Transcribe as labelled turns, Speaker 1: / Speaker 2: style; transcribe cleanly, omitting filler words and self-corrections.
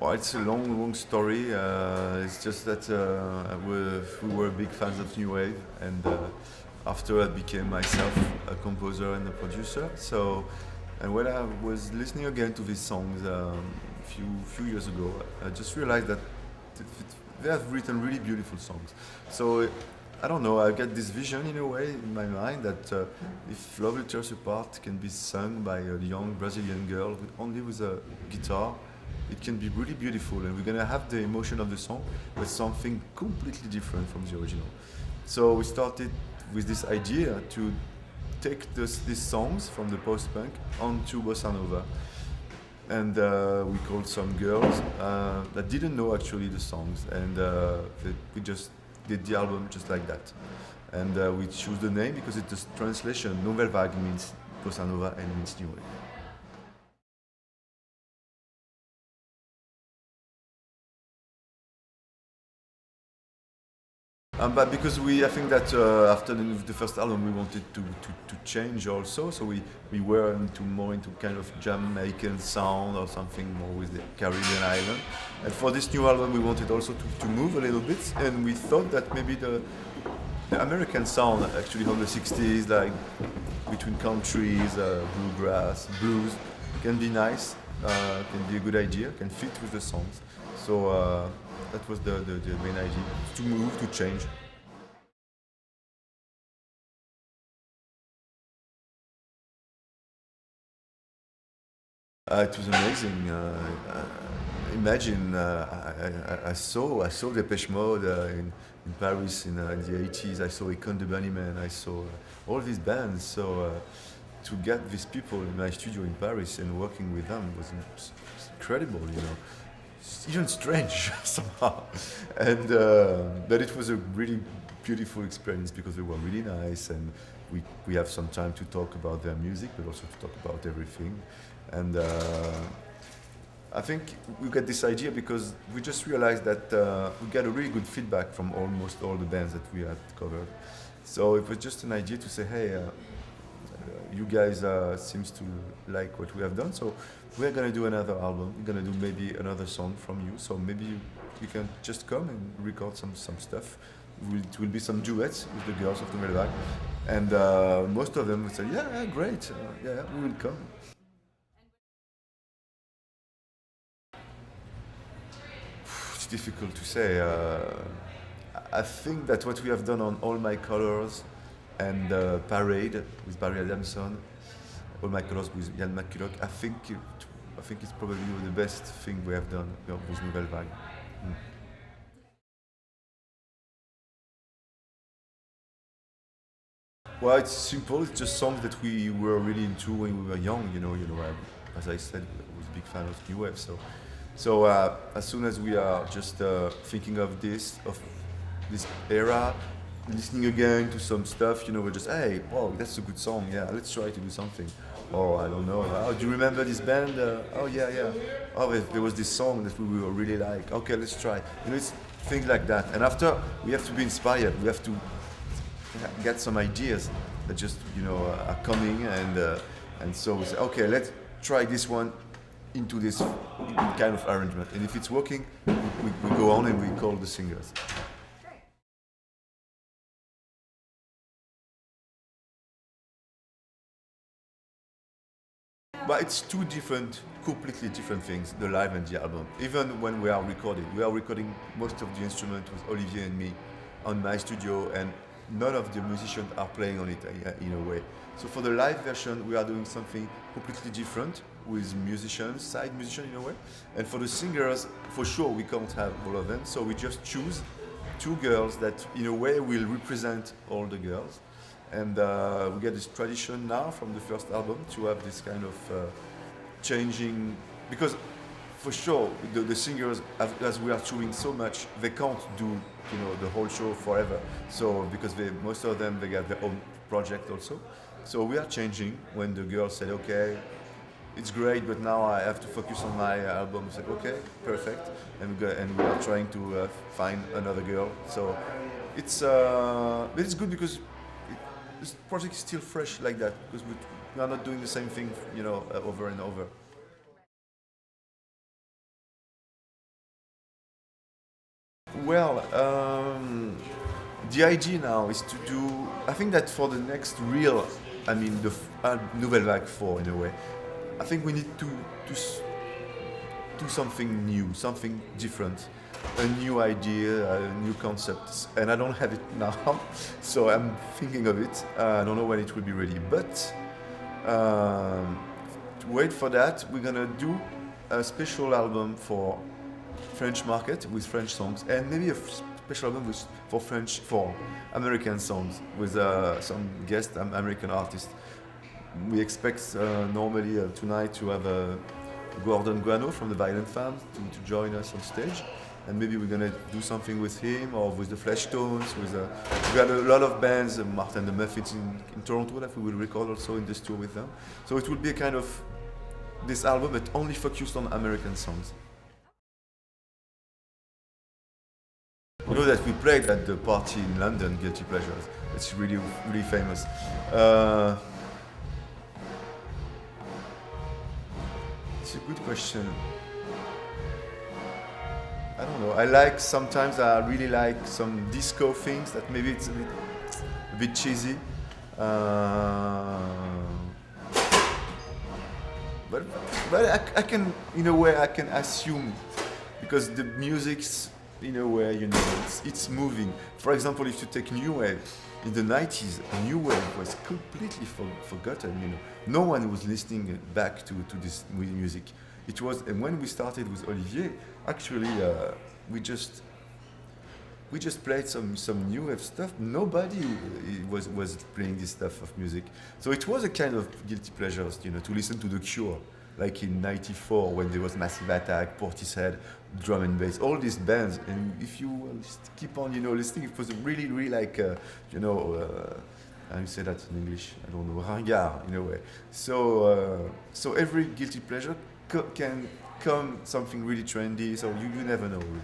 Speaker 1: Well, it's a long story. It's just that we were big fans of New Wave, and after I became myself a composer and a producer. And when I was listening again to these songs few years ago, I just realized that they have written really beautiful songs. So I don't know. I get this vision in a way in my mind that if Love Will Tear Us Apart can be sung by a young Brazilian girl only with a guitar, it can be really beautiful, and we're gonna have the emotion of the song, but something completely different from the original. So we started with this idea to take these songs from the post-punk onto bossa nova, and we called some girls that didn't know actually the songs, and we just did the album just like that. And we choose the name because it's a translation. Nouvelle Vague means bossa nova and means new wave. But because I think that after the first album, we wanted to change also. So we were more into kind of Jamaican sound or something more with the Caribbean island. And for this new album, we wanted also to move a little bit. And we thought that maybe the American sound, actually from the 60s, like between countries, bluegrass, blues, can be nice, can be a good idea, can fit with the songs. So that was the main idea, to move, to change. It was amazing. Imagine, I saw Depeche Mode in Paris in the 80s. I saw Econ de Bunnymen. I saw all these bands. So to get these people in my studio in Paris and working with them was incredible. It's even strange somehow. And but it was a really beautiful experience because they were really nice, and we have some time to talk about their music, but also to talk about everything. And I think we got this idea because we just realized that we got a really good feedback from almost all the bands that we had covered. So it was just an idea to say, hey, you guys seems to like what we have done, so we're gonna do another album. We're gonna do maybe another song from you. So maybe you can just come and record some stuff. It will be some duets with the girls of the Nouvelle Vague, and most of them would say, yeah, great, yeah, we will come. It's difficult to say. I think that what we have done on All My Colors and Parade with Barry Adamson, All My Colors with Ian McCulloch, I think it's probably the best thing we have done with Nouvelle Vague. Mm. Well, it's simple. It's just songs that we were really into when we were young. As I said, I was a big fan of new wave. So as soon as we are just thinking of this era, listening again to some stuff, we're just, hey, wow, that's a good song. Yeah, let's try to do something. Or I don't know. Oh, do you remember this band? Oh yeah, yeah. Oh, there was this song that we were really like. Okay, let's try. It's things like that. And after, we have to be inspired. We have to get some ideas that just are coming, and so we say, okay, let's try this one into this kind of arrangement, and if it's working, we go on and we call the singers. But it's two completely different things, the live and the album. Even when we are recording most of the instrument with Olivier and me on my studio, and none of the musicians are playing on it in a way. So for the live version, we are doing something completely different with musicians, side musicians in a way. And for the singers, for sure, we can't have all of them. So we just choose two girls that, in a way, will represent all the girls. And we get this tradition now from the first album to have this kind of changing, because for sure the singers, as we are touring so much, they can't do the whole show forever. So because most of them, they got their own project also. So we are changing when the girls said, okay, it's great, but now I have to focus on my album. We said, okay, perfect, and we are trying to find another girl. So but it's good because this project is still fresh like that, because we are not doing the same thing, over and over. Well, the idea now is to do. I think that for the next real, I mean, the Nouvelle Vague 4 in a way. I think we need to do something new, something different, a new idea, new concepts, and I don't have it now, so I'm thinking of it. I don't know when it will be ready, but to wait for that, we're gonna do a special album for French market with French songs, and maybe a special album for American songs with some guest American artists. We expect normally tonight to have Gordon Guano from the Violent Femmes to join us on stage, and maybe we're gonna do something with him or with the Flesh Tones. We got a lot of bands, Martin the Muffins in Toronto that we will record also in this tour with them. So it will be a kind of this album but only focused on American songs. You know that we played at the party in London, Guilty Pleasures. It's really, really famous. It's a good question. I don't know. I really like some disco things that maybe it's a bit cheesy. But I can, in a way, I can assume because the music's in a way, you know, it's moving. For example, if you take New Wave, in the 90s, New Wave was completely forgotten, you know. No one was listening back to this music. It was, and when we started with Olivier, actually, we just played some New Wave stuff. Nobody was playing this stuff of music. So it was a kind of guilty pleasures, you know, to listen to The Cure, like in '94 when there was Massive Attack, Portishead, drum and bass, all these bands. And if you just keep on, you know, listening, it was really, really like, you know, how you say that in English? I don't know, ringard in a way. So every guilty pleasure can come something really trendy. So you never know. Really.